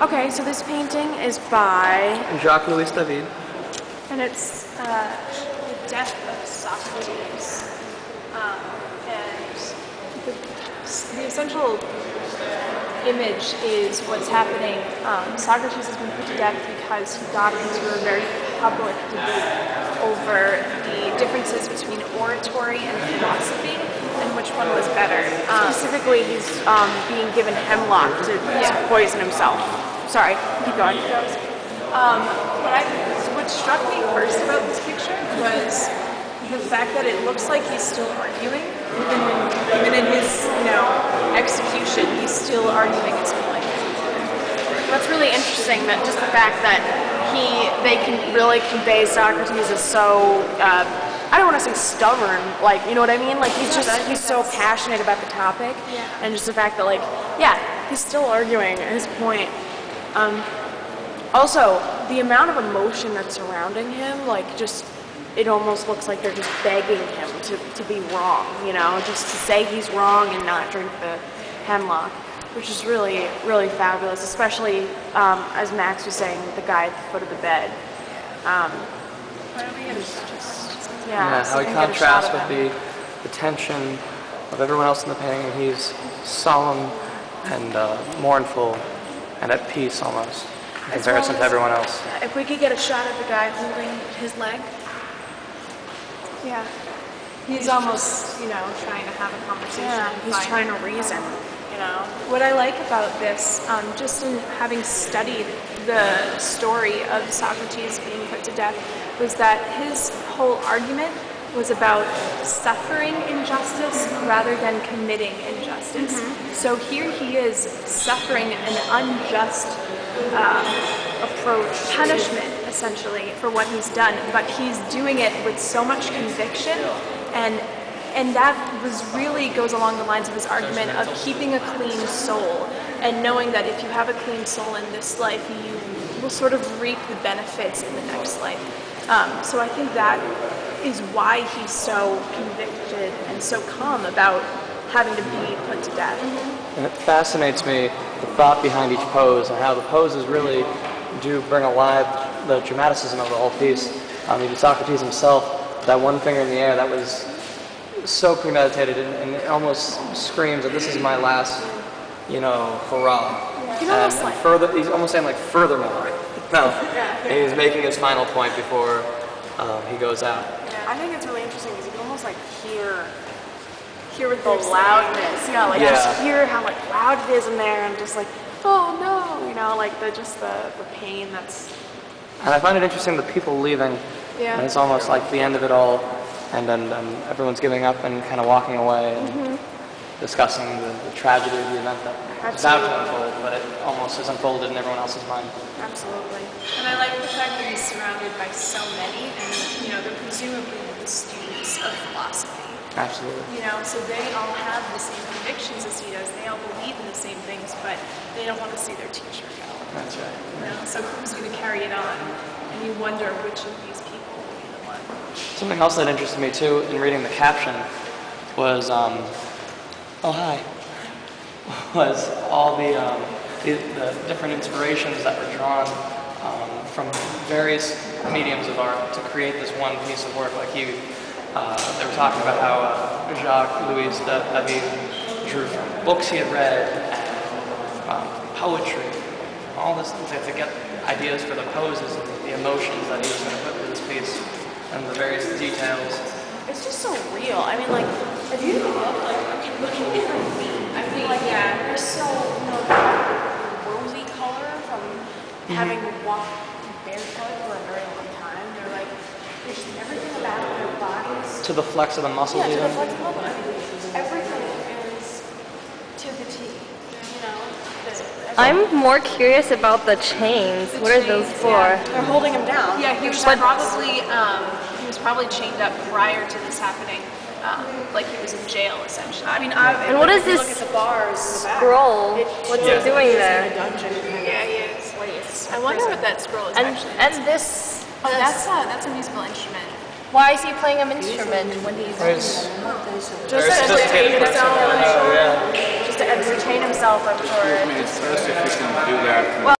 Okay, so this painting is by Jacques-Louis David. And it's the death of Socrates. And the essential image is what's happening. Socrates has been put to death because he got into a very public debate over the differences between oratory and philosophy and which one was better. specifically he's being given hemlock to poison himself. Sorry, keep going. What struck me first about this picture was the fact that it looks like he's still arguing, even in his, execution, he's still arguing his point. That's really interesting. That just the fact that they can really convey Socrates as so I don't want to say stubborn, like, you know what I mean? Like he's so passionate about the topic, and just the fact that he's still arguing his point. Also, the amount of emotion that's surrounding him, it almost looks like they're just begging him to be wrong, just to say he's wrong and not drink the hemlock, which is really, really fabulous, especially, as Max was saying, the guy at the foot of the bed. How he contrasts with the tension of everyone else in the painting. He's solemn and mournful and at peace almost in comparison to everyone else. If we could get a shot of the guy holding his leg. Yeah. He's almost, trying to have a conversation. Yeah, he's trying to reason, What I like about this, just in having studied the story of Socrates being put to death, was that his whole argument was about suffering injustice rather than committing injustice. So here he is suffering an unjust punishment, essentially, for what he's done, but he's doing it with so much conviction, and that really goes along the lines of his argument of keeping a clean soul, and knowing that if you have a clean soul in this life, you will sort of reap the benefits in the next life. So I think that is why he's so convicted and so calm about having to be put to death. And it fascinates me, the thought behind each pose, and how the poses really do bring alive the dramaticism of the whole piece. Even Socrates himself, that one finger in the air, that was so premeditated, and it almost screams that this is my last, hurrah. He's almost saying furthermore. No, he's making his final point before he goes out. I think it's really interesting because you can almost hear with the loudness, just hear how loud it is in there, and just oh no, the pain that's. And I find it interesting the people leaving, and it's almost like the end of it all, and then everyone's giving up and kind of walking away and discussing the tragedy of the event that is about to unfold, but it almost is unfolded in everyone else's mind. Absolutely. And I like the fact that he's surrounded by so many, and they're presumably the students of philosophy. Absolutely. So they all have the same convictions as he does. They all believe in the same things, but they don't want to see their teacher go. That's right. So who's going to carry it on? And you wonder which of these people will be the one. Something else that interested me too in reading the caption was, was all the different inspirations that were drawn from various mediums of art to create this one piece of work. They were talking about how Jacques-Louis David drew from books he had read and poetry, all this to get ideas for the poses and the emotions that he was going to put into this piece and the various details. It's just so real. I mean, if you look at different feet, I feel they're so, rosy color from having walked barefoot for a very long time. They're there's just everything about their bodies. To the flex of the muscles, to even? the flex of the muscles. Everything is to the T. I'm more curious about the chains. What are those for? They're holding him down. Yeah, he was probably chained up prior to this happening. He was in jail, essentially. And what is this scroll? What's he doing there? Yeah, he is. I wonder what that scroll is actually. And this. Oh, that's a musical instrument. Why is he playing an instrument when he's just to entertain himself? Just to entertain himself, I'm sure. It's first if you can do